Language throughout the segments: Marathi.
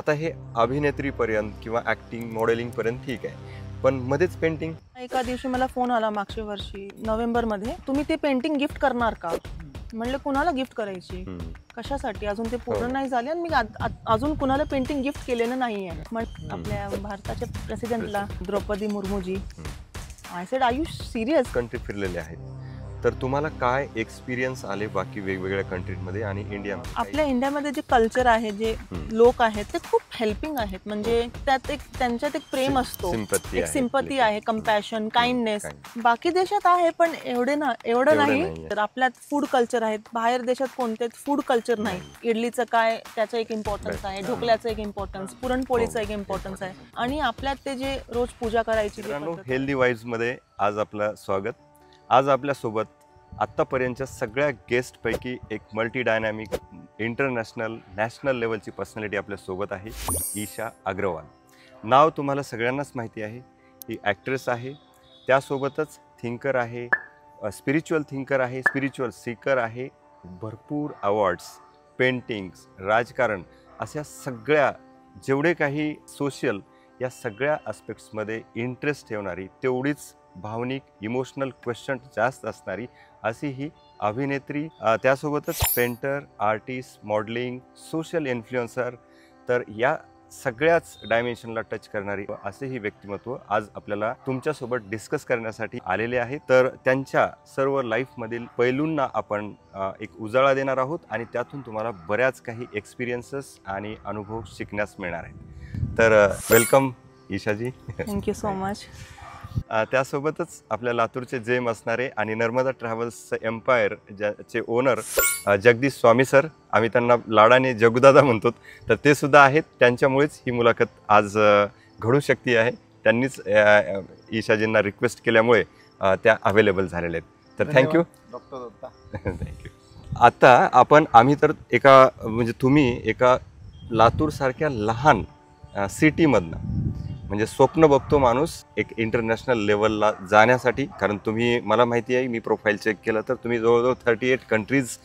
आता हे अभिनेत्रीपर्यंत किंवा ॲक्टिंग मॉडेलिंगपर्यंत ठीक आहे, पण मध्येच पेंटिंग. एका दिवशी मला फोन आला मागच्या वर्षी नोव्हेंबरमध्ये, तुम्ही ते पेंटिंग गिफ्ट करणार का? म्हणलं कुणाला गिफ्ट करायची, कशासाठी, अजून ते पूर्ण नाही झाले आणि मी अजून कुणाला पेंटिंग गिफ्ट केलेलं नाही आहे. मग आपल्या भारताच्या प्रेसिडेंटला द्रौपदी मुर्मूजी. I said are you serious? Country फिरलेले आहेत, तर तुम्हाला काय एक्सपिरियन्स आले बाकी वेगवेगळ्या कंट्रीमध्ये आणि इंडियामध्ये? आपल्या इंडियामध्ये जे कल्चर आहे, जे लोक आहेत ते खूप हेल्पिंग आहेत. म्हणजे त्यात एक त्यांच्यात एक प्रेम असतो, एक सिंपती आहे, कंपॅशन, काइंडनेस. बाकी देशात आहे पण एवढं नाही. तर आपल्यात फूड कल्चर आहे, बाहेर देशात कोणतेच फूड कल्चर नाही. इडलीचं काय, त्याचं एक इम्पॉर्टन्स आहे, ढोकल्याचं एक इम्पॉर्टन्स, पुरणपोळीचं एक इम्पॉर्टन्स आहे. आणि आपल्यात ते जे रोज पूजा करायची. हेल्दी वाईब्स मध्ये आज आपलं स्वागत. आज आपल्यासोबत आत्तापर्यंतच्या सगळ्या गेस्टपैकी एक मल्टी डायनॅमिक इंटरनॅशनल नॅशनल लेवलची पर्सनॅलिटी आपल्यासोबत आहे, ईशा अग्रवाल. नाव तुम्हाला सगळ्यांनाच माहिती आहे. ही ॲक्ट्रेस आहे, त्यासोबतच थिंकर आहे, स्पिरिच्युअल थिंकर आहे, स्पिरिच्युअल सीकर आहे. भरपूर अवॉर्ड्स, पेंटिंग्स, राजकारण अशा सगळ्या जेवढे काही सोशल या सगळ्या ॲस्पेक्ट्समध्ये इंटरेस्ट ठेवणारी, तेवढीच भावनिक इमोशनल क्वेश्चन जास्त असणारी अशी ही अभिनेत्री. त्यासोबतच painter, artist, modelling, social influencer, तर या सगळ्याच डायमेन्शनला टच करणारी असे ही व्यक्तिमत्व आज आपल्याला तुमच्यासोबत डिस्कस करण्यासाठी आलेले आहे. तर त्यांच्या सर्व लाईफमधील पैलूंना आपण एक उजाळा देणार आहोत आणि त्यातून तुम्हाला बऱ्याच काही एक्सपिरियन्सेस आणि अनुभव शिकण्यास मिळणार आहेत. तर वेलकम ईशाजी. Thank you so much. त्यासोबतच आपल्या लातूरचे जेम असणारे आणि नर्मदा ट्रॅव्हल्सचं एम्पायर ज्याचे ओनर जगदीश स्वामी सर, आम्ही त्यांना लाडाने जगुदादा म्हणतो, तर ते सुद्धा आहेत. त्यांच्यामुळेच ही मुलाखत आज घडू शकते आहे. त्यांनीच ईशाजींना रिक्वेस्ट केल्यामुळे त्या अवेलेबल झालेल्या आहेत. तर थँक्यू डॉक्टर दत्ता. थँक्यू. आता आम्ही तर म्हणजे तुम्ही एका लातूरसारख्या लहान सिटीमधनं म्हणजे स्वप्न बघतो माणूस एक इंटरनॅशनल लेवलला जाण्यासाठी. कारण तुम्ही, मला माहिती आहे, मी प्रोफाईल चेक केलं तर तुम्ही जवळजवळ 38 कंट्रीज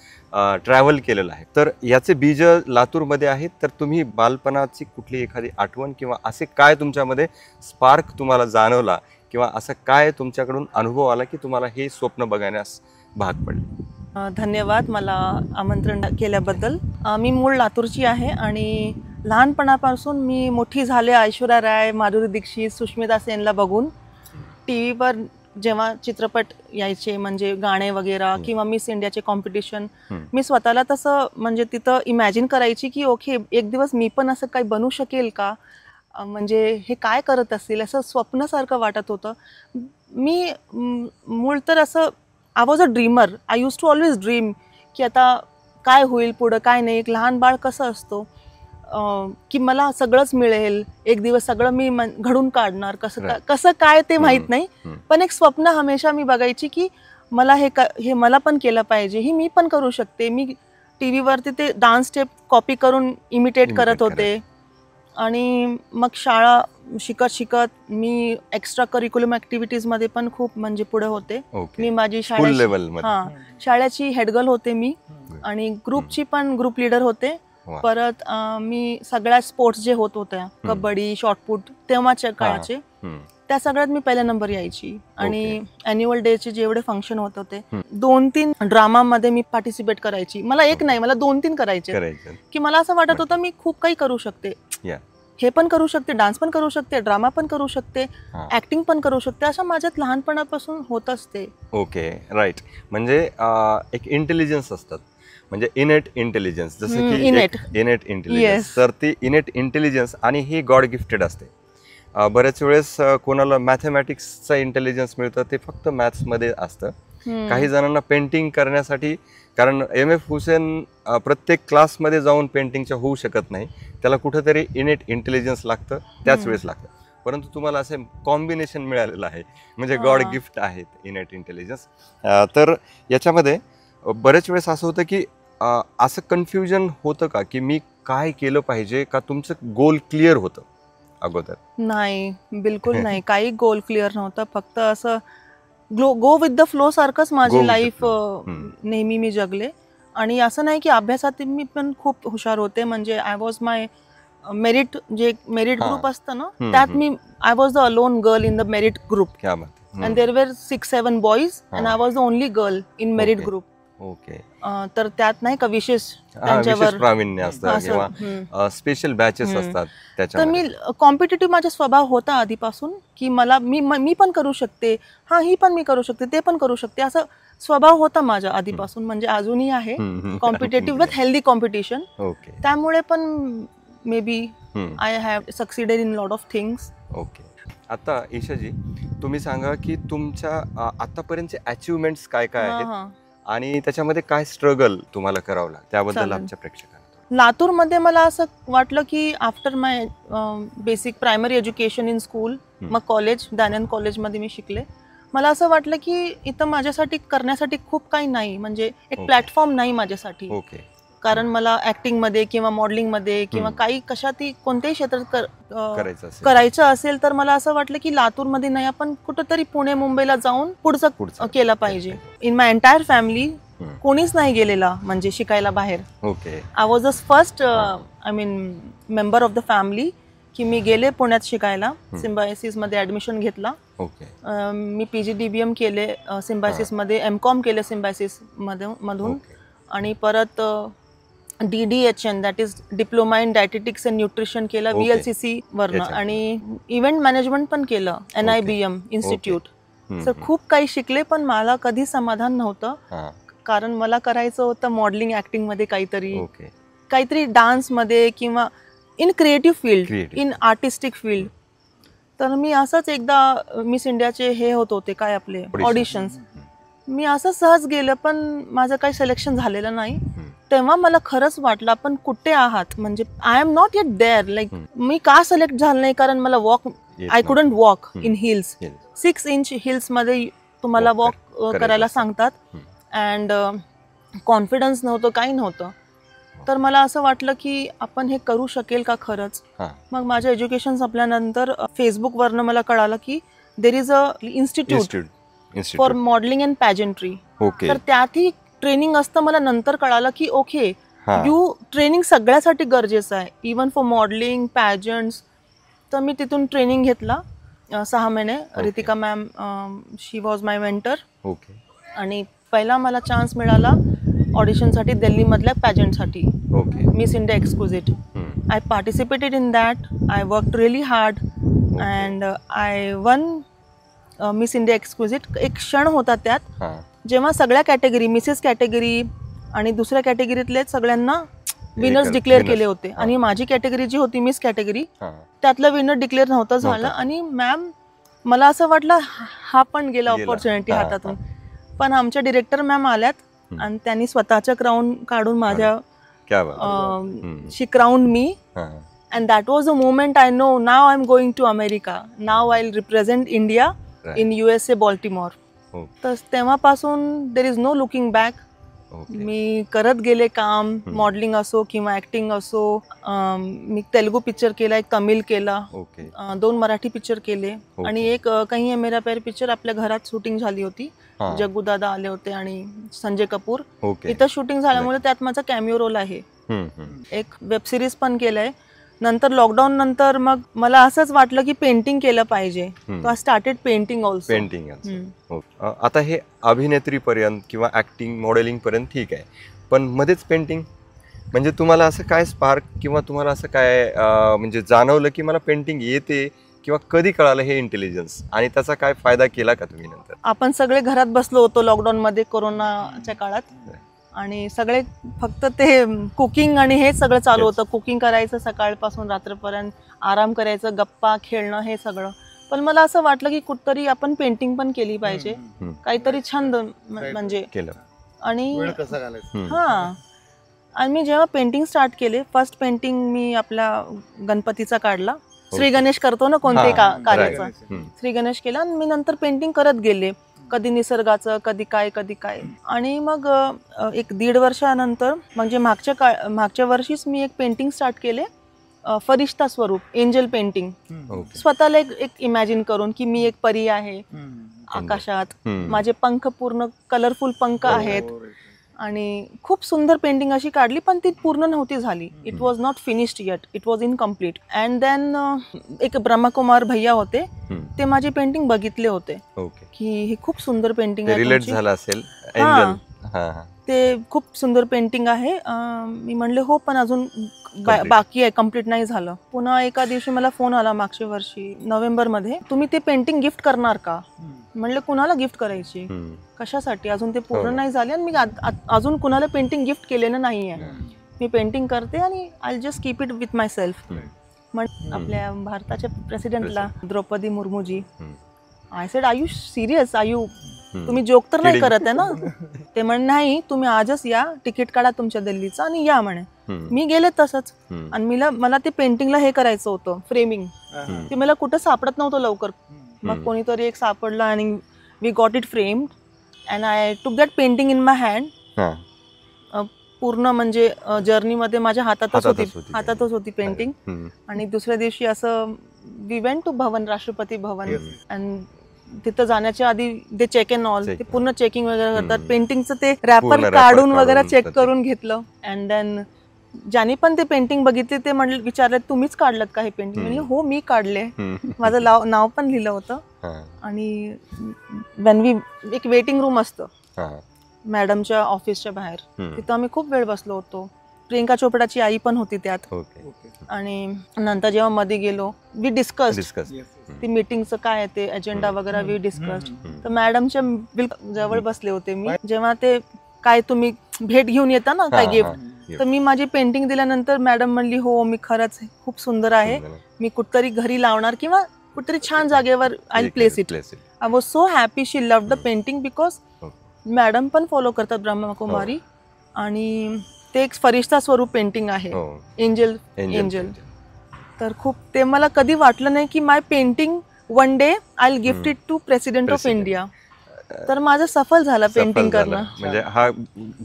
ट्रॅव्हल केलेलं आहे. तर याचे बीज लातूरमध्ये आहेत. तर तुम्ही बालपणाची कुठली एखादी आठवण किंवा असे काय तुमच्यामध्ये स्पार्क तुम्हाला जाणवला किंवा असं काय तुमच्याकडून अनुभव आला की तुम्हाला हे स्वप्न बघण्यास भाग पडले? धन्यवाद मला आमंत्रण केल्याबद्दल. मी मूळ लातूरची आहे आणि लहानपणापासून मी मोठी झाले ऐश्वर्या राय, माधुरी दीक्षित, सुष्मिता सेनला बघून. टी व्हीवर जेव्हा चित्रपट यायचे, म्हणजे गाणे वगैरे किंवा मिस इंडियाचे कॉम्पिटिशन, मी स्वतःला तसं म्हणजे तिथं इमॅजिन करायची की ओके, एक दिवस मी पण असं काही बनू शकेल का, म्हणजे हे काय करत असतील, असं स्वप्नासारखं वाटत होतं. मी मूळ तर असं I was a dreamer. I use to always dream की आता काय होईल पुढं, काय नाही. एक लहान बाळ कसं असतो की मला सगळंच मिळेल, एक दिवस सगळं मी घडून काढणार, कसं काय ते माहीत नाही. पण एक स्वप्न हमेशा मी बघायची की मला हे मला पण केलं पाहिजे, ही मी पण करू शकते. मी टी व्हीवरती ते डान्स स्टेप कॉपी करून इमिटेट करत होते. आणि मग शाळा शिकत मी एक्स्ट्रा करिक्युलम ॲक्टिव्हिटीजमध्ये पण खूप म्हणजे पुढे होते. मी माझी शाळेची हेडगर्ल होते मी, आणि ग्रुपची पण ग्रुप लीडर होते. परत मी सगळ्या स्पोर्ट्स जे होत होत्या, कबड्डी, शॉर्टपुट, तेव्हाच्या काळाचे, त्या सगळ्यात मी पहिला नंबर यायची. आणि अॅन्युअल डेचे जेवढे फंक्शन होत होते, 2-3 ड्रामामध्ये मी पार्टिसिपेट करायची. मला एक नाही, मला 2-3 करायचे. की मला असं वाटत होतं मी खूप काही करू शकते, हे पण करू शकते, डान्स पण करू शकते, ड्रामा पण करू शकते, ऍक्टिंग पण करू शकते, असं माझ्यात लहानपणापासून होत असते. Okay, right. म्हणजे एक इंटेलिजन्स असतात, म्हणजे इनेट इंटेलिजन्स, जसं की इनेट इंटेलिजन्स. तर ती इनेट इंटेलिजन्स आणि ही गॉड गिफ्टेड असते. बऱ्याच वेळेस कोणाला मॅथमॅटिक्सचं इंटेलिजन्स मिळतं, ते फक्त मॅथ्समध्ये असतं. काही जणांना पेंटिंग करण्यासाठी, कारण M.F. हुसेन प्रत्येक क्लासमध्ये जाऊन पेंटिंगच्या होऊ शकत नाही, त्याला कुठेतरी इनेट इंटेलिजन्स लागतं, त्याच वेळेस लागतं. परंतु तुम्हाला असे कॉम्बिनेशन मिळालेलं आहे, म्हणजे गॉड गिफ्ट आहेत इनेट इंटेलिजन्स. तर याच्यामध्ये बरेच वेळेस असं होतं की असं कन्फ्युजन होतं का की मी काय केलं पाहिजे, का तुमचं गोल क्लिअर होतं अगोदर? नाही, बिलकुल नाही. काही गोल क्लिअर नव्हतं. फक्त असं गो विथ द फ्लो सारखंच माझी लाईफ नेहमी मी जगले. आणि असं नाही की अभ्यासात मी पण खूप हुशार होते. म्हणजे आय वॉज माय मेरिट जे मेरिट हा. ग्रुप असतं ना हम्म, त्यात हम्म. मी I was the alone girl in the merit group क्या बात आहे. And there were 6-7 boys and हा. I was the only girl in merit Okay. Group. Okay. तर त्यात नाही का विशेष हा, विशेष त्यांच्यावर प्रावीण्य असतं असं, किंवा हम्म. स्पेशल बॅचेस हम्म. असतात तर त्याच्यामध्ये. मी कॉम्पिटेटिव्ह माझा स्वभाव होता आधीपासून की मला मी पण करू शकते, हा ही पण मी करू शकते, ते पण करू शकते, असं स्वभाव होता माझा आधीपासून, म्हणजे अजूनही आहे competitive with healthy competition. Okay. त्यामुळे पण मे बी हम्म. I have succeeded in lot of things. Okay. आता ईशाजी, तुम्ही सांगा की तुमच्या आतापर्यंतचे अचिव्हमेंट्स काय काय आहेत आणि त्याच्यामध्ये काय स्ट्रगल तुम्हाला करावं लागतं त्याबद्दल चालेल. आमच्या प्रेक्षकांना. लातूरमध्ये मला असं वाटलं की after my basic primary education in school, मग कॉलेज दयानंद कॉलेजमध्ये मी शिकले. मला असं वाटलं की इथं माझ्यासाठी करण्यासाठी खूप काही नाही, म्हणजे एक Okay. प्लॅटफॉर्म नाही माझ्यासाठी. ओके. कारण मला ऍक्टिंगमध्ये किंवा मॉडेलिंगमध्ये किंवा काही कशातही कोणत्याही क्षेत्रात करायचं असेल तर मला असं वाटलं की लातूरमध्ये नाही, आपण कुठंतरी पुणे मुंबईला जाऊन पुढचं केलं पाहिजे. इन माय एंटायर फॅमिली कोणीच नाही गेलेला म्हणजे शिकायला बाहेर. Okay. I was the first I mean member of the family की मी गेले पुण्यात शिकायला. सिम्बायसिस मध्ये ऍडमिशन घेतला. ओके. मी PGDBM केले सिम्बायसिस मध्ये, M.Com केले सिम्बायसिस मधून, आणि परत DDHN that is diploma in dietetics and nutrition केलं VLCC वरनं, आणि इव्हेंट मॅनेजमेंट पण केलं NIBM इन्स्टिट्यूट. तर खूप काही शिकले, पण मला कधी समाधान नव्हतं कारण मला करायचं होतं मॉडेलिंग ऍक्टिंग मध्ये काहीतरी डान्समध्ये किंवा in creative field, in artistic field. तर मी असंच एकदा मिस इंडियाचे हे होते काय आपले ऑडिशन्स, मी असं सहज गेलं पण माझं काही सिलेक्शन झालेलं नाही. तेव्हा मला खरंच वाटलं आपण कुठे आहात, म्हणजे I am not yet there. Like मी का सिलेक्ट झालं नाही, कारण मला walk I couldn't walk in heels. 6 inch heels मध्ये तुम्हाला वॉक करायला सांगतात अँड कॉन्फिडन्स नव्हतं, काही नव्हतं. तर मला असं वाटलं की आपण हे करू शकेल का खरंच. मग माझं एज्युकेशन संपल्यानंतर फेसबुकवरनं मला कळालं की there is a institute for modelling and pageantry. तर त्यातही ट्रेनिंग असतं. मला नंतर कळालं की ओके, ट्रेनिंग सगळ्यासाठी गरजेचं आहे, इवन फॉर मॉडेलिंग पॅजंट्स. तर मी तिथून ट्रेनिंग घेतला 6 महिने. Ritika ma'am she was my mentor. आणि पहिला मला चान्स मिळाला ऑडिशनसाठी दिल्लीमधल्या पॅजंटसाठी, Miss India Exquisite. I participated in that. I work really hard and I won Miss India Exquisite. एक क्षण होता त्यात जेव्हा सगळ्या कॅटेगरी, मिसेस कॅटेगरी आणि दुसऱ्या कॅटेगरीतले सगळ्यांना विनर्स डिक्लेअर केले होते, आणि माझी कॅटेगरी जी होती मिस कॅटेगरी त्यातलं विनर डिक्लेअर नव्हतं झालं. आणि मॅम मला असं वाटलं हा पण गेला ऑपॉर्च्युनिटी हातातून. पण आमच्या डिरेक्टर मॅम आल्यात आणि त्यांनी स्वतःच्या क्राऊन काढून माझ्या शी क्राऊन मी. And that was a moment I know now I am going to America. Now I will represent India in USA Baltimore. तर तेव्हापासून there is no looking back. मी करत गेले काम, मॉडेलिंग असो किंवा ऍक्टिंग असो. मी तेलुगू पिक्चर केला, एक तमिळ केला, 2 मराठी पिक्चर केले, आणि एक कहीं है मेरा प्यार पिक्चर आपल्या घरात शूटिंग झाली होती. जग्गू दादा आले होते आणि संजय कपूर. इथं शूटिंग झाल्यामुळे त्यात माझा कॅमिओ रोल आहे. एक वेब सिरीज पण केलंय. नंतर लॉकडाऊन नंतर मग मला असंच वाटलं की पेंटिंग केलं पाहिजे. So I started painting also. आता हे अभिनेत्री पर्यंत किंवा ऍक्टिंग मॉडेलिंग पर्यंत ठीक आहे, पण मध्येच पेंटिंग म्हणजे तुम्हाला असं काय स्पार्क किंवा तुम्हाला असं काय म्हणजे जाणवलं की मला पेंटिंग येते, किंवा कधी कळालं हे इंटेलिजन्स, आणि त्याचा काय फायदा केला का तुम्ही नंतर? आपण सगळे घरात बसलो होतो लॉकडाऊन मध्ये कोरोनाच्या काळात, आणि सगळे फक्त ते कुकिंग आणि हे सगळं चालू होतं. कुकिंग करायचं सकाळपासून रात्रपर्यंत, आराम करायचं, गप्पा खेळणं, हे सगळं. पण मला असं वाटलं की कुठतरी आपण पेंटिंग पण केली पाहिजे, काहीतरी छंद म्हणजे केलं. आणि आणि मी जेव्हा पेंटिंग स्टार्ट केले, फर्स्ट पेंटिंग मी आपला गणपतीचा काढला. श्री गणेश करतो ना कोणते कार्याचा, श्री गणेश केला. आणि मी नंतर पेंटिंग करत गेले, कधी निसर्गाचं, कधी काय. आणि मग 1-1.5 वर्षानंतर म्हणजे मागच्या वर्षीच मी एक पेंटिंग स्टार्ट केले, फरिश्ता स्वरूप, एंजल पेंटिंग. स्वतःला एक इमॅजिन करून की मी एक परी आहे आकाशात, माझे पंख पूर्ण कलरफुल पंख आहेत, आणि खूप सुंदर पेंटिंग अशी काढली, पण ती पूर्ण नव्हती झाली. It was not finished yet, it was incomplete. And then एक ब्रह्मकुमार भैया होते, ते माझी पेंटिंग बघितले होते ओके. की ही खूप सुंदर पेंटिंग आहे रिलेट तुमची. झाला असेल. हां. एंजल. हां. ते खूप सुंदर पेंटिंग आहे. मी म्हणले हो, पण अजून Complete. बाकी आहे, कम्प्लीट नाही झालं. पुन्हा एका दिवशी मला फोन आला मागच्या वर्षी नोव्हेंबरमध्ये, तुम्ही ते पेंटिंग गिफ्ट करणार का? म्हणले कुणाला गिफ्ट करायची, कशासाठी, अजून ते पूर्ण हो. नाही झाले आणि मी अजून कुणाला पेंटिंग गिफ्ट केलेलं नाही आहे. मी पेंटिंग करते आणि I just keep it with myself. आपल्या भारताच्या प्रेसिडेंटला द्रौपदी मुर्मूजी, I said I you serious, I you, तुम्ही जोक तर नाही करत आहे ना? ते म्हणे नाही, तुम्ही आजच या, तिकीट काढा तुमच्या दिल्लीचं आणि या म्हणे. मी गेले तसंच. आणि मला ते पेंटिंगला हे करायचं होतं, फ्रेमिंग. ते मला कुठं सापडत नव्हतं लवकर. मग कोणीतरी एक सापडलं आणि we got it framed and I took that painting in my hand. पूर्ण म्हणजे जर्नीमध्ये माझ्या हातातच होती पेंटिंग. आणि दुसऱ्या दिवशी असं वी वेंट टू भवन, राष्ट्रपती भवन. अँड तिथं जाण्याच्या आधी ते चेक इन ऑल, ते पूर्ण चेकिंग वगैरे करतात. पेंटिंगचं ते रॅपर काढून वगैरे चेक करून घेतलं. अँड देन ज्याने पण ते पेंटिंग बघितले ते म्हणले, विचारले तुम्हीच काढलं का हे पेंटिंग? म्हणजे हो, मी काढले. माझं नाव पण लिहिलं होतं. आणि वेन वी, एक वेटिंग रूम असतं मॅडमच्या ऑफिसच्या बाहेर, तिथं आम्ही खूप वेळ बसलो होतो. प्रियंका चोपडाची आई पण होती त्यात. आणि नंतर जेव्हा मध्ये गेलो, वी डिस्कस ती मीटिंगचं काय आहे ते अजेंडा वगैरे वी डिस्कस. तर मॅडमच्या जवळ बसले होते मी. जेव्हा ते काय तुम्ही भेट घेऊन येता ना, काय गिफ्ट, तर मी माझी पेंटिंग दिल्यानंतर मॅडम म्हणली हो, मी खरंच खूप सुंदर आहे, मी कुठतरी घरी लावणार किंवा कुठतरी छान जागेवर I place it. I was so happy, she love the painting because madam पण फॉलो करतात ब्रह्मकुमारी. आणि ते एक फरिश्ता स्वरूप पेंटिंग आहे, एंजल. तर खूप ते मला कधी वाटलं नाही की my painting one day I will gift it to president of India. तर माझं सफल झालं पेंटिंग करणं. म्हणजे हा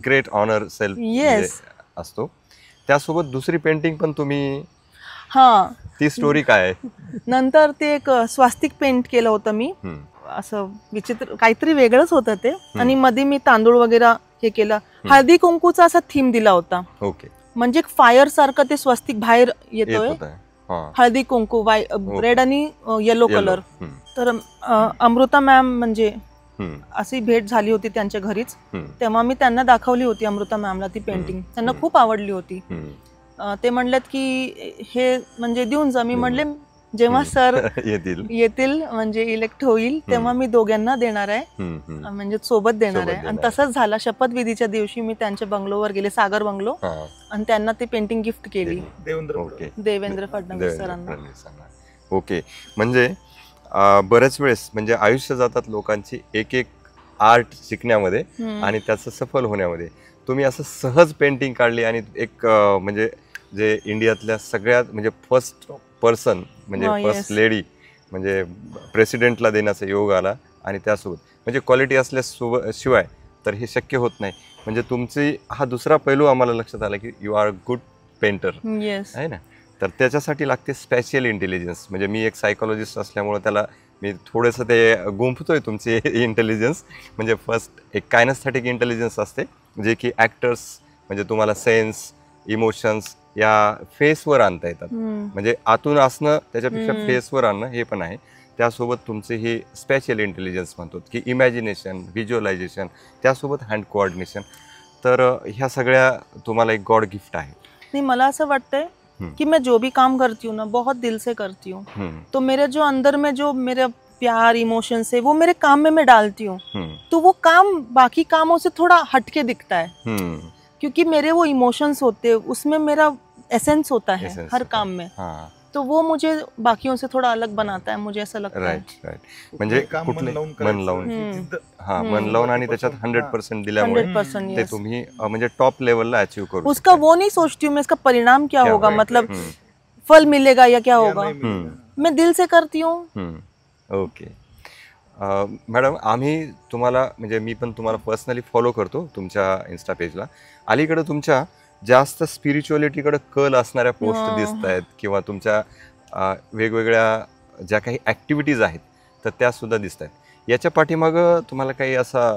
ग्रेट ऑनर सेल्फ असतो. त्यासोबत दुसरी पेंटिंग पण तुम्ही, हा, ती स्टोरी काय आहे? नंतर ते एक स्वास्तिक पेंट केलं होतं मी. असं विचित्र काहीतरी वेगळंच होतं ते. आणि मध्ये मी तांदूळ वगैरे हे केलं. हळदी कुंकूचा असा थीम दिला होता. ओके. म्हणजे फायर सारखं ते स्वस्तिक बाहेर येतोय, हळदी कुंकू, रेड आणि येलो कलर. तर अमृता मॅम म्हणजे अशी भेट झाली होती त्यांच्या घरीच, तेव्हा मी त्यांना दाखवली होती अमृता मॅमला ती पेंटिंग. त्यांना खूप आवडली होती. ते म्हणलेत की हे म्हणजे देऊन जा. मी म्हणले जेव्हा सर येतील म्हणजे इलेक्ट होईल तेव्हा मी दोघांना देणार आहे, म्हणजे सोबत देणार आहे. आणि तसंच झालं. शपथविधीच्या दिवशी मी त्यांच्या बंगलोवर गेले, सागर बंगलो, आणि त्यांना ती पेंटिंग गिफ्ट केली, देवेंद्र फडणवीस सरांना. ओके. म्हणजे बऱ्याच वेळेस म्हणजे आयुष्य जातात लोकांची एक एक आर्ट शिकण्यामध्ये आणि त्याचं सफल होण्यामध्ये. तुम्ही असं सहज पेंटिंग काढली आणि एक म्हणजे जे इंडियातल्या सगळ्यात म्हणजे फर्स्ट पर्सन म्हणजे फर्स्ट लेडी म्हणजे प्रेसिडेंटला देण्याचा योग आला. आणि त्यासोबत म्हणजे क्वालिटी असल्याशिवाय तर हे शक्य होत नाही. म्हणजे तुमची हा दुसरा पैलू आम्हाला लक्षात आला की यू आर गुड पेंटर आहे ना. तर त्याच्यासाठी लागते स्पेशल इंटेलिजन्स. म्हणजे मी एक सायकोलॉजिस्ट असल्यामुळे त्याला मी थोडंसं ते गुंफतोय तुमची इंटेलिजन्स. म्हणजे फर्स्ट एक कायनेस्थेटिक इंटेलिजन्स असते जे की ॲक्टर्स म्हणजे तुम्हाला सेन्स, इमोशन्स या फेसवर आणता येतात. म्हणजे आतून असणं त्याच्यापेक्षा फेसवर आणणं हे पण आहे. त्यासोबत तुमचे ही स्पेशल इंटेलिजन्स म्हणतो की इमॅजिनेशन, व्हिज्युअलायझेशन, त्यासोबत हँड कोऑर्डिनेशन. तर ह्या सगळ्या तुम्हाला एक गॉड गिफ्ट आहे. नहीं, मला असं वाटतंय कि मैं जो भी काम करती हूँ ना बहुत दिल से करती हूँ. तो मेरे जो अंदर में जो मेरा प्यार, इमोशंस है वो मेरे काम में मैं डालती हूँ. तो वो काम बाकी कामों से थोड़ा हटके दिखता है क्योंकि मेरे वो इमोशंस होते हैं, उसमें मेरा एसेंस होता है हर काम में. तो वो मुझे बाकियों से थोड़ा अलग बनाता है, मुझे ऐसा लगता है. राईट. म्हणजे कुठले मन लावून आणि त्याच्यात 100% दिल्यामुळे ते तुम्ही म्हणजे टॉप लेवलला अचीव करू. उसका वो नहीं सोचती हूँ मैं इसका परिणाम क्या होगा, मतलब फल मिलेगा या क्या होगा. मैं दिल से करती हूँ. ओके. मॅडम, आम्ही तुम्हाला म्हणजे मी पण तुम्हाला पर्सनली फॉलो करतो तुमच्या इन्स्टा पेजला. अलीकडे तुमच्या जास्त स्पिरिच्युअलिटीकडे कल असणाऱ्या पोस्ट दिसत आहेत किंवा तुमच्या वेगवेगळ्या ज्या काही ॲक्टिव्हिटीज आहेत तर त्यासुद्धा दिसत आहेत. याच्या पाठीमागं तुम्हाला काही असा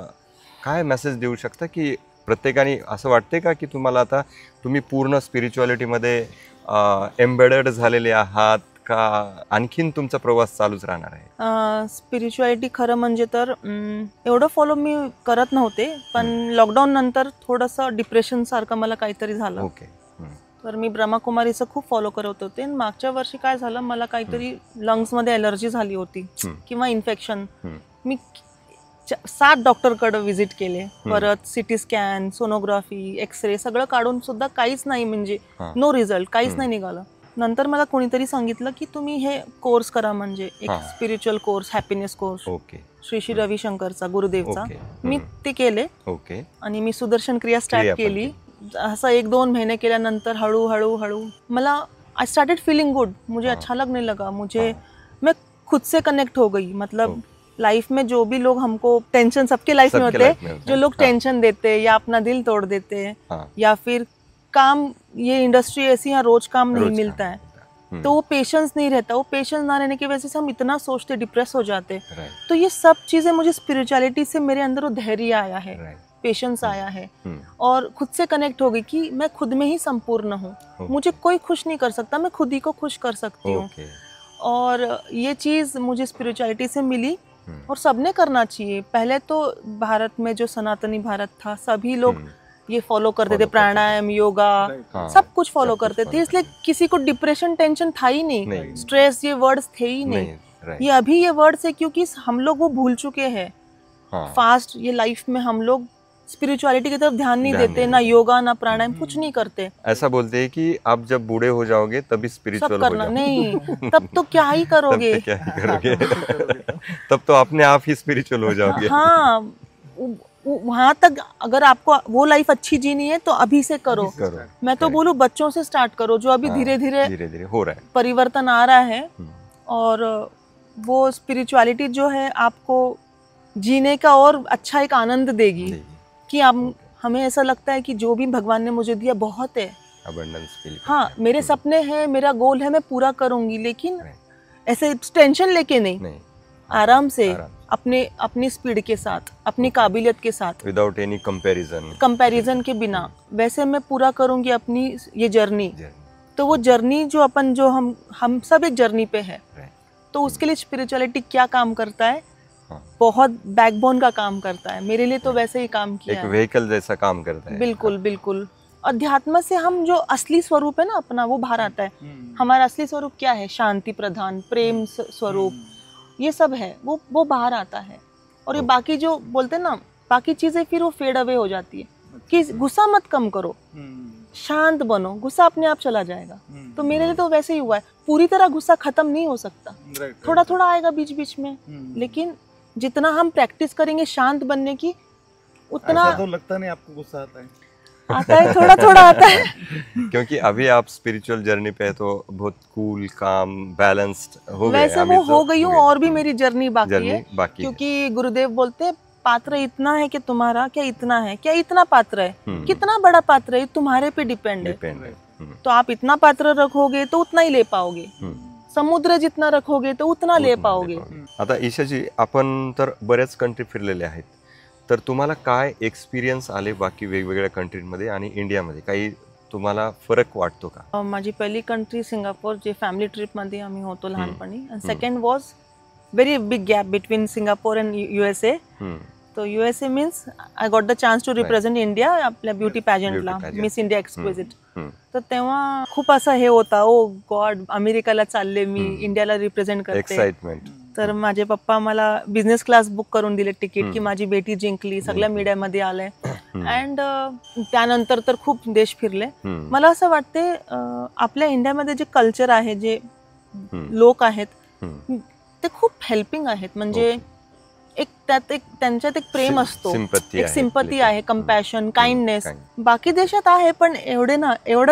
काय मेसेज देऊ शकता की प्रत्येकाने असं वाटते का की तुम्हाला आता तुम्ही पूर्ण स्पिरिच्युअलिटीमध्ये एम्बेडेड झालेले आहात का आणखीन तुमचा प्रवास चालूच राहणार आहे? स्पिरिच्युअलिटी खरं म्हणजे तर एवढं फॉलो मी करत नव्हते, पण लॉकडाऊन नंतर थोडंसं डिप्रेशन सारखं मला काहीतरी झालं. ओके. तर मी ब्रह्माकुमारीचं खूप फॉलो करत होते. मागच्या वर्षी काय झालं, मला काहीतरी लंग्समध्ये एलर्जी झाली होती किंवा इन्फेक्शन. मी 7 डॉक्टरकडे व्हिजिट केले, परत सिटी स्कॅन, सोनोग्राफी, एक्सरे सगळं काढून सुद्धा काहीच नाही, म्हणजे नो रिझल्ट, काहीच नाही निघालं. नंतर मला कोणीतरी सांगितलं की तुम्ही हे कोर्स करा, म्हणजे एक spiritual course, happiness course, Shri Shri रविशंकरचा, गुरुदेवचा. मी ते केले आणि मी सुदर्शन क्रिया स्टार्ट केली. असं 1-2 महीने केल्यानंतर हळू मला आई स्टार्टेड फीलिंग गुड. मुझे अच्छा लगने लगा, मैं खुद से कनेक्ट हो गई. मतलब लाइफ में जो भी लोग हमको टेंशन, सबके लाइफ में होते हैं जो लोग टेंशन देते या अपना दिल तोड़ देते हैं, या फिर काम, ये इंडस्ट्री ऐसी यहाँ रोज काम नहीं मिलता है, तो वो पेशेंस नहीं रहता. वो पेशेंस ना रहने की वजह से हम इतना सोचते, डिप्रेस हो जाते. तो ये सब चीजें मुझे स्पिरिचुअलिटी से मेरे अंदर वो धैर्य आया है, पेशेंस आया है, और खुद से कनेक्ट हो गई कि मैं खुद में ही संपूर्ण हूँ. मुझे कोई खुश नहीं कर सकता, मैं खुद ही को खुश कर सकती हूँ. और ये चीज मुझे स्पिरिचुअलिटी से मिली और सबने करना चाहिए. पहले तो भारत में जो सनातनी भारत था, सभी लोग ये फॉलो करते थे, प्राणायाम, योगा, सब कुछ फॉलो करते थे. इसलिए किसी को डिप्रेशन, टेंशन था ही नहीं. स्ट्रेस, ये वर्ड्स थे ही नहीं. ये अभी ये वर्ड्स है क्योंकि हम लोग वो भूल चुके हैं. फास्ट ये लाइफ में हम लोग स्पिरिचुअलिटी की तरफ ध्यान नहीं देते, ना योगा ना प्राणायाम, कुछ नहीं करते. ऐसा बोलते हैं कि आप जब बूढ़े हो जाओगे तभी स्पिरिचुअल सब करना नहीं, तब तो क्या ही करोगे. तब तो अपने आप ही स्पिरिचुअल हो जाओगे. हाँ, वहां तक अगर आपको वो लाइफ अच्छी जीनी है तो अभी से करो. मैं तो बोलूं बच्चों से स्टार्ट करो, जो अभी धीरे धीरे हो रहा है, परिवर्तन आ रहा है. और वो स्पिरिचुअलिटी जो है आपको जीने का और अच्छा एक आनंद देगी कि हमें ऐसा लगता है कि जो भी भगवान ने मुझे दिया बहुत है. हाँ, मेरे सपने हैं, मेरा गोल है, मैं पूरा करूंगी, लेकिन ऐसे टेंशन लेके नहीं, आराम से, अपनी स्पीड के साथ, अपनी काबिलियत के साथ, विदाउट एनी कंपैरिजन के बिना. वैसे मैं पूरा करूंगी अपनी ये जर्नी. तो वो जर्नी जो हम सब एक जर्नी पे है. तो उसके लिए स्पिरिचुअलिटी क्या काम करता है, बहुत बैकबोन का काम करता है. मेरे लिए तो वैसे ही काम किया एक व्हीकल जैसा काम करता है. बिल्कुल. अध्यात्म से हम जो असली स्वरूप है ना अपना, वो बाहर आता है. हमारा असली स्वरूप क्या है, शांति प्रधान, प्रेम स्वरूप, ये सब है, वो बाहर आता है. और ये बाकी जो बोलते हैं ना, बाकी चीजें फिर वो फेड अवे हो जाती है. कि गुस्सा मत कम करो, शांत बनो, गुस्सा अपने आप चला जाएगा. तो मेरे लिए तो वैसे ही हुआ है. पूरी तरह गुस्सा खत्म नहीं हो सकता, थोड़ा आएगा बीच बीच में, लेकिन जितना हम प्रैक्टिस करेंगे शांत बनने की, उतना. ऐसा तो लगता नहीं आपको गुस्सा आता है, थोड़ा आता है. क्योंकि अभी आप स्पिरिचुअल जर्नी पे है तो बहुत कूल, काम, बैलेंस्ड हो गए. वैसे वो हो गई हूँ, और भी मेरी जर्नी बाकी है. क्योंकि गुरुदेव बोलते हैं पात्र इतना है कि तुम्हारा, क्या इतना है, क्या इतना पात्र है, कितना बड़ा पात्र है, तुम्हारे पे डिपेंड है. तो आप इतना पात्र रखोगे तो उतना ही ले पाओगे. समुद्र जितना रखोगे तो उतना ले पाओगे. आता ईशाजी, आपण तर बऱ्याच कंट्री फिरलेले आहेत, तर तुम्हाला काय एक्सपिरियन्स आले बाकी वेगवेगळ्या कंट्रीमध्ये आणि इंडियामध्ये, काही तुम्हाला फरक वाटतो का? माझी पहिली कंट्री सिंगापूर, जे फॅमिली ट्रिप मध्ये आम्ही होतो लहानपणी. Second was very big gap between Singapore and USA. तो USA means I got the chance to represent India आपल्या ब्युटी पॅजंटला, मिस इंडिया एक्सक्विजिट. तर तेव्हा खूप असं हे होता, ओ गॉड, अमेरिकाला चालले मी, इंडियाला रिप्रेझेंट करते. एक्साइटमेंट. तर माझे पप्पा मला बिझनेस क्लास बुक करून दिले तिकीट, की माझी बेटी जिंकली, सगळ्या मीडियामध्ये आले. अँड त्यानंतर तर खूप देश फिरले. मला असं वाटते आपल्या इंडियामध्ये जे कल्चर आहे, जे लोक आहेत, ते खूप हेल्पिंग आहेत. म्हणजे त्यांच्यात एक प्रेम असतो, एक सिंपती आहे, कंपॅशन, काइंडनेस. बाकी देशात आहे पण एवढं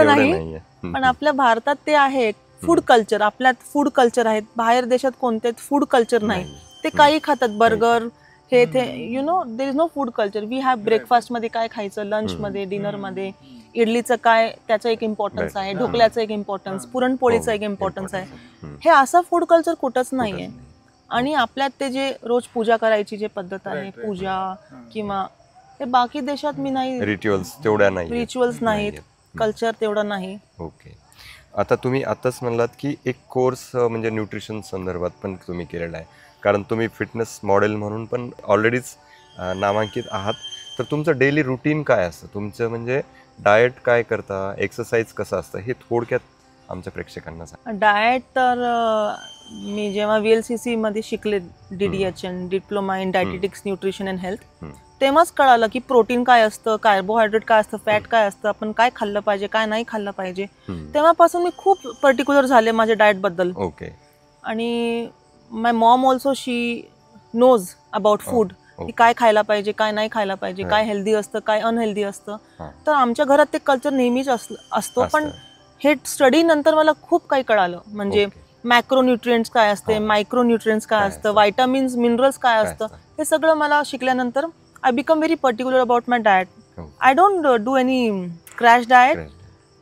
नाही. पण आपल्या भारतात ते आहे. फूड कल्चर, आपल्यात फूड कल्चर आहेत, बाहेर देशात कोणते फूड कल्चर नाही. ते काही खातात, बर्गर हे ते, you know, there is no food culture. We have breakfast मध्ये काय खायचं, लंच मध्ये, डिनर मध्ये, इडलीचं काय, त्याचं एक इम्पॉर्टन्स आहे, ढोकल्याचं एक इम्पॉर्टन्स, पुरणपोळीचं एक इम्पॉर्टन्स आहे. हे असं फूड कल्चर कुठंच नाहीये. आणि आपल्यात ते जे रोज पूजा करायची जे पद्धत आहे, पूजा किंवा हे बाकी देशात मी नाही, रिच्युअल्स तेवढ्या नाही, रिच्युअल्स नाहीत, कल्चर तेवढं नाही. ओके. आता तुम्ही आताच म्हणलात की एक कोर्स म्हणजे न्यूट्रिशन संदर्भात पण तुम्ही केलेला आहे, कारण तुम्ही फिटनेस मॉडेल म्हणून पण ऑलरेडीच नामांकित आहात. तर तुमचं डेली रुटीन काय असतं, तुमचं म्हणजे डाएट काय करता, एक्सरसाइज कसं असतं, हे थोडक्यात आमच्या प्रेक्षकांना सांगा. डाएट तर मी जेव्हा VLCC मध्ये शिकले, DDHN, diploma in dietetics nutrition and health, तेव्हाच कळालं की प्रोटीन काय असतं, कार्बोहायड्रेट काय असतं, फॅट काय असतं, आपण काय खाल्लं पाहिजे, काय नाही खाल्लं पाहिजे. तेव्हापासून मी खूप पर्टिक्युलर झाले माझ्या डाएट बद्दल. ओके. आणि my mom also she knows about food, की काय खायला पाहिजे, काय नाही खायला पाहिजे, काय हेल्दी असतं, काय अनहेल्दी असतं. तर आमच्या घरात ते कल्चर नेहमीच असतो. पण हे स्टडी नंतर मला खूप काही कळालं, म्हणजे मॅक्रोन्यूट्रिएंट्स काय असते, मायक्रोन्यूट्रिएंट्स काय असतं, व्हायटामिन्स, मिनरल्स काय असतं, हे सगळं मला शिकल्यानंतर I become very particular about my diet. I don't do any crash diet,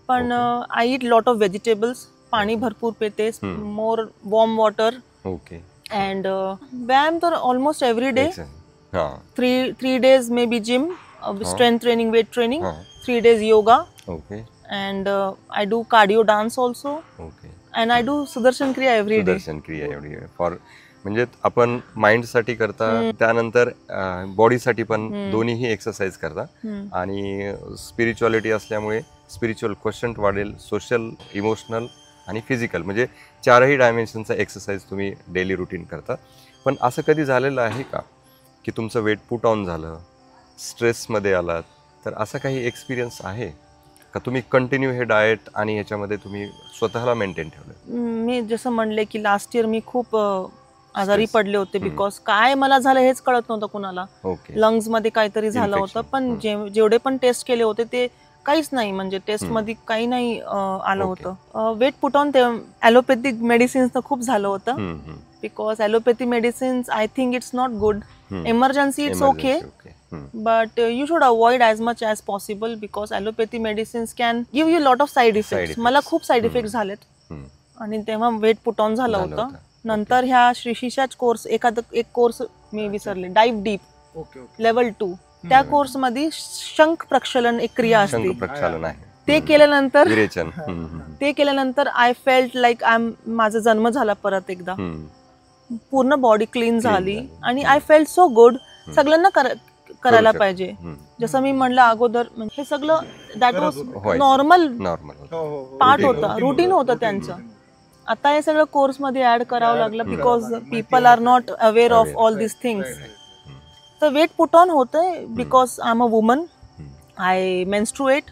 पण I eat lot of vegetables, पाणी भरपूर पिते, more warm water. Okay. And व्यायाम तर almost every day, 3 days maybe gym, strength training, weight training, 3 days yoga. Okay. And I do cardio dance also. Okay. And I do Sudarshan Kriya every day. Sudarshan क्रिया एवढी फॉर म्हणजे आपण माइंडसाठी करता, त्यानंतर बॉडीसाठी पण दोन्हीही एक्सरसाइज करता. आणि स्पिरिच्युअलिटी असल्यामुळे स्पिरिच्युअल क्वेश्चन वाढेल, सोशल, इमोशनल आणि फिजिकल, म्हणजे 4ही डायमेन्शनचा एक्सरसाइज तुम्ही डेली रुटीन करता. पण असं कधी झालेलं आहे का की तुमचं वेट पुट ऑन झालं, स्ट्रेसमध्ये आलात, तर असा काही एक्सपिरियन्स आहे का, तुम्ही कंटिन्यू हे डाएट आणि ह्याच्यामध्ये तुम्ही स्वतःला मेंटेन ठेवलं? मी जसं म्हणले की लास्ट इयर मी खूप आजारी पडले होते, बिकॉज काय मला झालं हेच कळत नव्हतं कुणाला. लंग्स मध्ये काहीतरी झालं होतं, पण जेवढे पण टेस्ट केले होते ते काहीच नाही, म्हणजे टेस्ट मध्ये काही नाही आलं होतं. वेट पुट ऑन ते ॲलोपॅथिक मेडिसिन्स खूप झालं होतं, because allopathy medicines I think it's not good. Emergency it's okay, but you should avoid as much as possible because allopathy medicines can give you lot of side effects. मला खूप साईड इफेक्ट झालेत आणि तेव्हा वेट पुट ऑन झालं होतं. नंतर ह्या श्रीशिषाच कोर्स, एक कोर्स मी विसरले, डाईव्ह डीप लेवल 2, त्या कोर्स मध्ये शंख प्रक्षालन एक क्रिया असते, ते केल्यानंतर आय फेल्ट लाईक माझा जन्म झाला परत एकदा, पूर्ण बॉडी क्लीन झाली आणि आय फेल्ट सो गुड. सगळ्यांना करायला पाहिजे. जसं मी म्हणलं अगोदर, हे सगळं दॅट वॉज नॉर्मल पार्ट होता, रुटीन होतं त्यांचं. आता हे सगळं कोर्स मध्ये ऍड करावं लागलं because people are not aware of all this things. तर वेट पुट ऑन होतंय because I am a woman, I menstruate,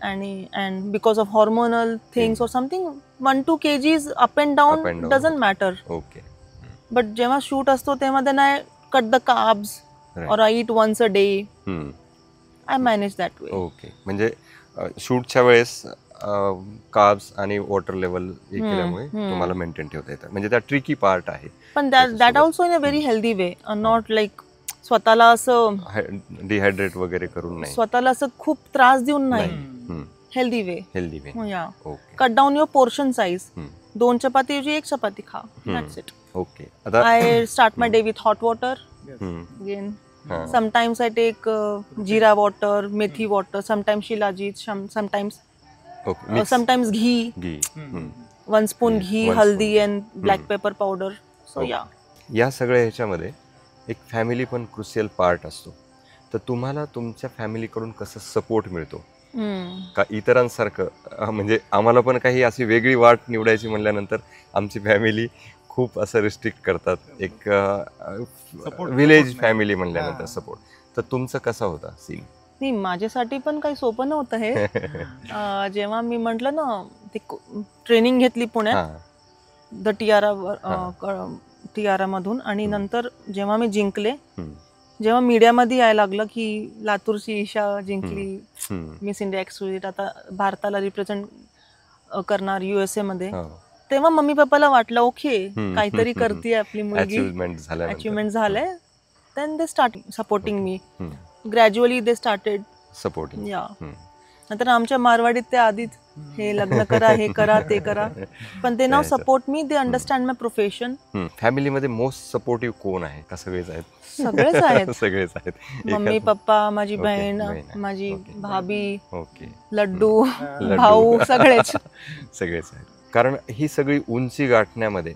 and because of hormonal things or something 1-2 kgs up and down doesn't matter. Okay. But जेव्हा शूट असतो तेव्हा then I cut the carbs or I eat once a day. I manage that way. Okay. म्हणजे शूटच्या वेळेस कार्ब्स आणि वॉटर लेवल हे केल्यामुळे तुम्हाला मेंटेन ठेवता येतं, म्हणजे त्या ट्रिकी पार्ट आहे. पण that also in a very healthy way, not like स्वतःला असं डिहायड्रेट वगैरे करून नाही, स्वतःला असं खूप त्रास देऊन नाही, हेल्दी वे. या cut down your portion size. 2 चपाती ऐवजी 1 चपाती खा, that's it. Okay. I start my day with hot water. Again sometimes I take jeera water, methi water, sometimes shilajit, sometimes ghee. 1 spoon ghee, haldi and black pepper powder. So या सगळ्या ह्याच्यामध्ये एक फॅमिली पण क्रुशियल पार्ट असतो. तर तुम्हाला तुमच्या फॅमिलीकडून कसं सपोर्ट मिळतो का इतरांसारखं? म्हणजे आम्हाला पण काही अशी वेगळी वाट निवडायची म्हणल्यानंतर आमची फॅमिली खूप असं रिस्ट्रिक्ट करतात, एक विलेज फॅमिली म्हणल्यानंतर सपोर्ट. तर तुमचं कसं होता सीन? नाही, माझ्यासाठी पण काही सोपं नव्हतं हे. जेव्हा मी म्हटलं ना, ते ट्रेनिंग घेतली पुण्यात द टियारा मधून, आणि नंतर जेव्हा मी जिंकले, जेव्हा मीडियामध्ये यायला लागलं की लातूरची ईशा जिंकली मिस इंडिया एक्सक्लुझिव्ह, आता भारताला रिप्रेझेंट करणार USA मध्ये, तेव्हा मम्मी पप्पाला वाटलं ओके काहीतरी करते आपली मुलगी, अचिव्हमेंट झालंय. Then they start supporting me. Gradually they started supporting. नंतर आमच्या मारवाडीत ते आधीच हे लग्न करा, हे करा, ते करा, पण ते now support me, they understand my profession. फॅमिलीमध्ये मोस्ट सपोर्टिव्ह कोण आहे का? सगळेच आहेत? सगळेच आहेत. सगळेच आहेत. मम्मी पप्पा, माझी ओके, बहीण, बहीण आहे. माझी ओके. भाभी, ओके. लड्डू, भाऊ, सगळेच. सगळेच आहेत. कारण ही सगळी उंची गाठण्यामध्ये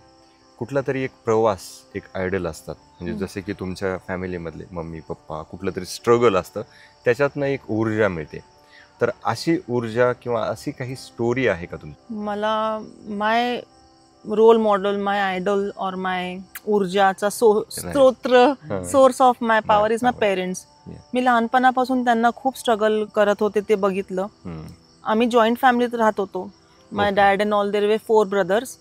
कुठला तरी एक प्रवास, एक आयडल असतात. म्हणजे जसे की तुमच्या फॅमिलीमधले मम्मी पप्पा कुठलं तरी स्ट्रगल असतं, त्याच्यातनं एक ऊर्जा मिळते. तर अशी ऊर्जा किंवा अशी काही स्टोरी आहे का तुमची? मला my role model, my idol और माय ऊर्जाचा स्तोत्र, source of my power is my parents. मी लहानपणापासून त्यांना खूप स्ट्रगल करत होते ते बघितलं. आम्ही जॉईंट फॅमिलीत राहत होतो. My dad and all there were 4 brothers.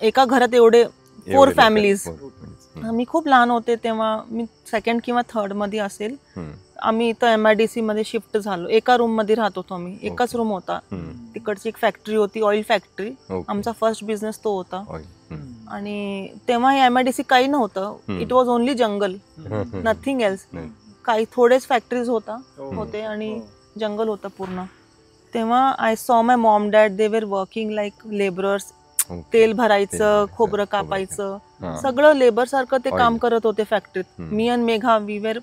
एका घरात एवढे 4 फॅमिलीज. मी खूप लहान होते तेव्हा, मी 2nd किंवा 3rd मध्ये असेल. आम्ही इथं MIDC मध्ये शिफ्ट झालो. एका रूम मध्ये राहत होतो आम्ही. एकच रूम होता. तिकडची एक फॅक्टरी होती, ऑइल फॅक्टरी. आमचा फर्स्ट बिझनेस तो होता. आणि तेव्हा हे MIDC काही नव्हतं. It was only jungle, nothing else. काही थोडेच फॅक्टरीज होते आणि जंगल होतं पूर्ण. तेव्हा I saw my Maugham dad, they were working like labourers. तेल भरायचं, खोबरं कापायचं, सगळं लेबर सारखं ते काम करत होते फॅक्टरीत. मी आणि मेघा, वी वेर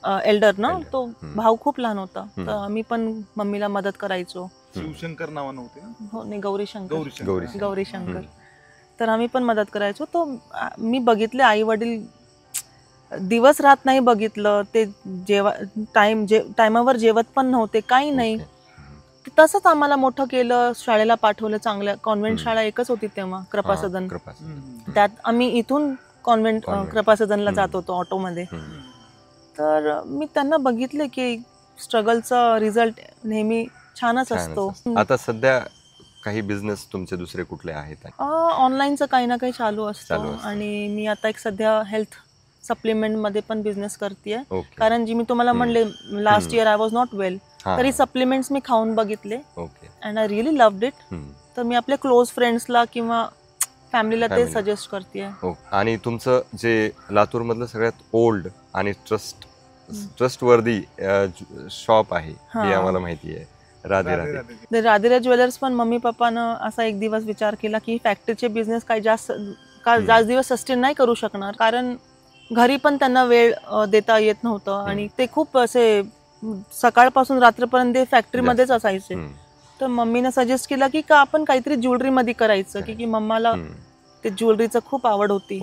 एल्डर ना, तो भाऊ खूप लहान होता. तर आम्ही पण मम्मीला मदत करायचो. शिवशंकर नाव नव्हते ना? हो, नाही, गौरीशंकर. तर आम्ही पण मदत करायचो. तो मी बघितले, आई वडील दिवस रात नाही बघितलं. ते टायमावर जेवत पण नव्हते, काही नाही. तसंच आम्हाला मोठं केलं, शाळेला पाठवलं. चांगल्या कॉन्व्हेंट शाळा एकच होती तेव्हा, कृपासदन. त्यात आम्ही इथून कॉन्व्हेंट कृपासदनला जात होतो ऑटोमध्ये. तर मी त्यांना बघितले की स्ट्रगलचा रिझल्ट नेहमी छानच असतो. आता सध्या काही बिझनेस तुमचे दुसरे कुठले आहेत? ऑनलाईनचं काही ना काही चालू असतं. आणि मी आता एक सध्या हेल्थ सप्लिमेंट मध्ये पण बिझनेस करतेय. कारण जी मी तुम्हाला म्हणले, last year I was not well, तरी सप्लिमेंट्स मी खाऊन बघितले and I really loved it. तर मी आपल्या क्लोज फ्रेंड्सला किंवा फॅमिलीला ते सजेस्ट करते. आणि तुमचं जे लातूर मधलं सगळ्यात ओल्ड आणि ट्रस्टवर्दी शॉप आहे हे आम्हाला माहिती आहे, राधे ज्वेलर्स. पण मम्मी पप्पानं असा एक दिवस विचार केला की फॅक्टरीचे बिझनेस काही जास्त दिवस सस्टेन नाही करू शकणार, कारण घरी पण त्यांना वेळ देता येत नव्हतं. आणि ते खूप असे सकाळपासून रात्रपर्यंत फॅक्टरीमध्येच असायचे. तर मम्मीने सजेस्ट केला की का आपण काहीतरी ज्वेलरी मध्ये करायचं, की मम्माला ते ज्वेलरीचं खूप आवड होती.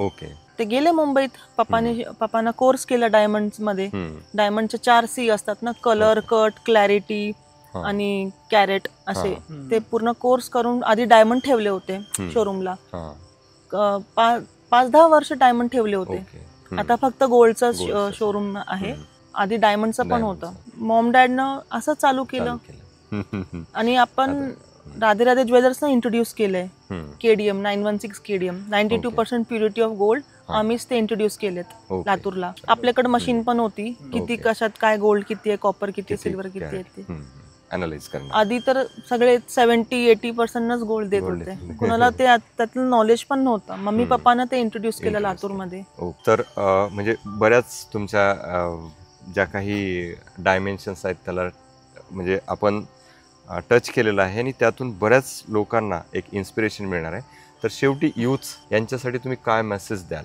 ते गेले मुंबईत. पप्पांना कोर्स केला डायमंड मध्ये. डायमंडचे 4 C असतात ना, कलर, कट, क्लॅरिटी आणि कॅरेट असे. ते पूर्ण कोर्स करून आधी डायमंड ठेवले होते शोरूमला. 5-10 वर्ष डायमंड ठेवले होते. आता फक्त गोल्डचं शोरूम आहे. आधी डायमंडचं पण होतं. मॉम डॅडनं असं चालू केलं. आणि आपण राधे ज्वेलर्सनं इंट्रोड्यूस केलंय. KDM 916 KDM 92% purity of gold. आम्हीच ते इंट्रोड्यूस केलेत लातूरला. आपल्याकडे मशीन पण होती, किती कशात काय गोल्ड किती आहे, कॉपर किती, सिल्वर किती आहे ते अनालाइज करणं. आधी तर सगळे 70-80%च गोल्ड देत होते. कुणाला ते त्यातलं नॉलेज पण नव्हतं. मम्मी पप्पानं ते इंट्रोड्यूस केलं लातूरमध्ये. तर म्हणजे बऱ्याच तुमच्या ज्या काही डायमेन्शन्स आहेत त्याला म्हणजे आपण टच केलेलं आहे आणि त्यातून बऱ्याच लोकांना एक इन्स्पिरेशन मिळणार आहे. तर शेवटी यूथ यांच्यासाठी तुम्ही काय मेसेज द्याल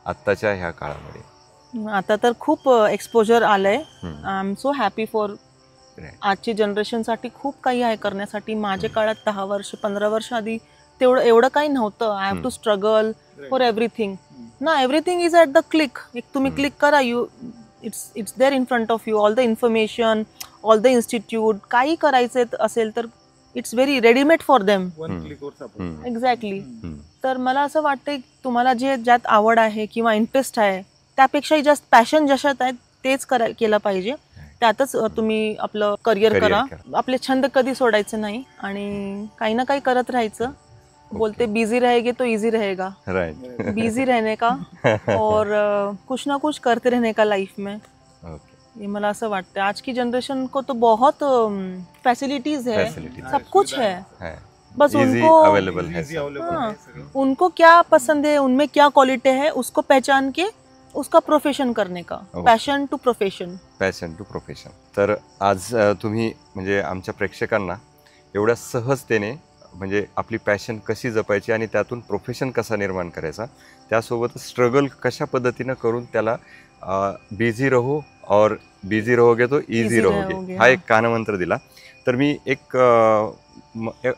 आत्ताच्या ह्या काळामध्ये? आता तर खूप एक्सपोजर आलंय. I am so happy for. आजची जनरेशनसाठी खूप काही आहे करण्यासाठी. माझ्या काळात 10 वर्ष 15 वर्ष आधी एवढं काही नव्हतं. I have to struggle for everything ना. Everything is at the click. एक तुम्ही क्लिक करा, it's there in front of you. All the information, all the institute. काही करायचं असेल तर it's very readymade for them. Exactly. तर मला असं वाटतं तुम्हाला ज्यात आवड आहे किंवा इंटरेस्ट आहे, त्यापेक्षाही जास्त पॅशन जशात आहे तेच केलं पाहिजे. त्यातच तुम्ही आपलं करिअर करा. आपले छंद कधी सोडायचे नाही आणि काही ना काही करत राहायचं. बोलते बिजी रहेगे तो इजी रहेगा. बिजी रहने का और कुछ ना कुछ करते रहने का लाइफ में. ये मला असं वाटतं. आज की जनरेशन को तो बहुत फैसिलिटीज है, सब कुछ है. बस उनको अवेलेबल है. उनको क्या पसंद है, उनमें क्या क्वालिटी है, उसको पहचान के उसका प्रोफेशन करने का, Okay. Passion to profession. Passion to profession. तर आज तुम्ही म्हणजे आमच्या प्रेक्षकांना एवढ्या सहजतेने म्हणजे आपली पॅशन कशी जपायची आणि त्यातून प्रोफेशन कसा निर्माण करायचा, त्यासोबत स्ट्रगल कशा पद्धतीनं करून त्याला बिझी रहो और बिझी रहोगे तो इझी Easy रहोगे रहोगे, हा एक कानमंत्र दिला. तर मी एक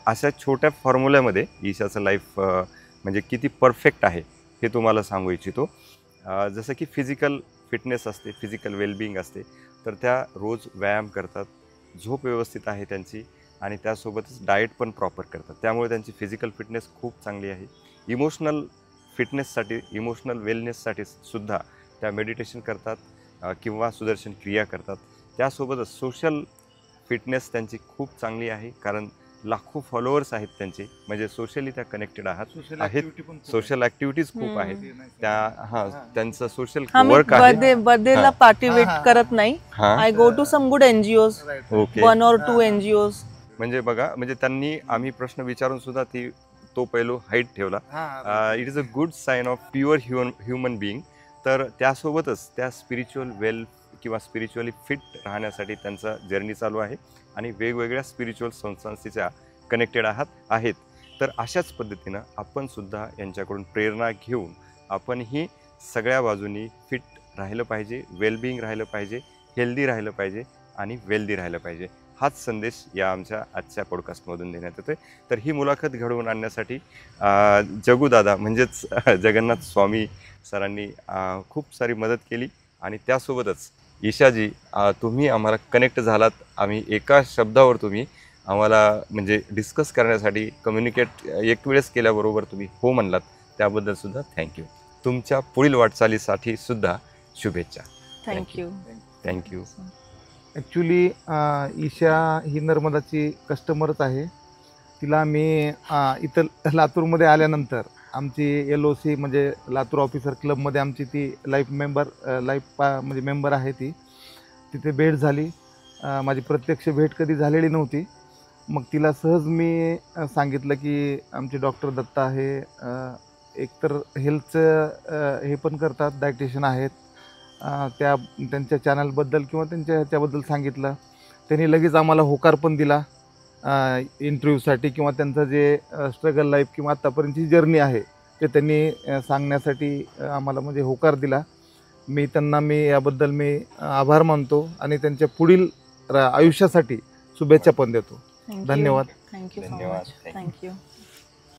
अशा छोट्या फॉर्म्युल्यामध्ये ईशाचं लाईफ म्हणजे किती परफेक्ट आहे हे तुम्हाला सांगू इच्छितो. जसं की फिजिकल फिटनेस असते, फिजिकल वेलबिंग असते, तर त्या रोज व्यायाम करतात, झोप व्यवस्थित आहे त्यांची आणि त्यासोबतच डाएट पण प्रॉपर करतात. त्यामुळे त्यांची फिजिकल फिटनेस खूप चांगली आहे. इमोशनल फिटनेससाठी, इमोशनल वेलनेससाठी सुद्धा त्या मेडिटेशन करतात किंवा सुदर्शन क्रिया करतात. त्यासोबतच सोशल फिटनेस त्यांची खूप चांगली आहे, कारण लाखो फॉलोअर्स आहेत त्यांचे, म्हणजे सोशली त्या कनेक्टेड आहेत. सोशल ॲक्टिव्हिटीज खूप आहेत त्या. त्यांचं सोशल आम्ही वर्क आहे. बर्थडेला हा. पार्टिसिपेट करत नाही. हां, I go to some good NGOs, okay. 1 or 2 NGOs. म्हणजे बघा, म्हणजे त्यांनी आम्ही प्रश्न विचारून सुद्धा तो पैलू हाईट ठेवला. It is a good sign of pure human being. तर त्यासोबतच त्या स्पिरिच्युअल किंवा स्पिरिच्युअली फिट राहण्यासाठी त्यांचा जर्नी चालू आहे आणि वेगवेगळ्या स्पिरिच्युअल संस्थांच्या कनेक्टेड आहेत. तर अशाच पद्धतीनं आपण सुद्धा यांच्याकडून प्रेरणा घेऊन आपणही सगळ्या बाजूनी फिट राहिलं पाहिजे, वेलबिईंग राहिलं पाहिजे, हेल्दी राहिलं पाहिजे आणि वेल्दी राहिलं पाहिजे. हाच संदेश या आमच्या आजच्या पॉडकास्टमधून देण्यात येतोय. तर ही मुलाखत घडवून आणण्यासाठी जगूदादा म्हणजेच जगन्नाथ स्वामी सरांनी खूप सारी मदत केली आणि त्यासोबतच ईशाजी तुम्ही आम्हाला कनेक्ट झालात. आम्ही एका शब्दावर तुम्ही आम्हाला म्हणजे डिस्कस करण्यासाठी कम्युनिकेट एक वेळेस केल्याबरोबर तुम्ही हो म्हणलात, त्याबद्दल सुद्धा थँक्यू. तुमच्या पुढील वाटचालीसाठी सुद्धा शुभेच्छा. थँक्यू. थँक्यू. ॲक्च्युली ईशा ही नर्मदाची कस्टमरच आहे. तिला मी इथं लातूरमध्ये आल्यानंतर आमची LOC म्हणजे लातूर ऑफिसर क्लबमध्ये आमची ती म्हणजे मेंबर आहे. तिथे भेट झाली. माझी प्रत्यक्ष भेट कधी झालेली नव्हती. मग तिला सहज मी सांगितलं की आमचे डॉक्टर दत्ता आहे, एकतर हेल्थचं हे पण करतात, डायटिशियन आहेत, त्यांच्या चॅनलबद्दल किंवा त्यांच्या ह्याच्याबद्दल सांगितलं. त्यांनी लगेच आम्हाला होकार पण दिला इंटरव्ह्यूसाठी, किंवा त्यांचं जे स्ट्रगल लाईफ किंवा आत्तापर्यंतची जर्नी आहे ते त्यांनी सांगण्यासाठी आम्हाला म्हणजे होकार दिला. मी याबद्दल आभार मानतो आणि त्यांच्या पुढील आयुष्यासाठी शुभेच्छा पण देतो. धन्यवाद. थँक्यू सो धन्यवाद. मच. थँक्यू.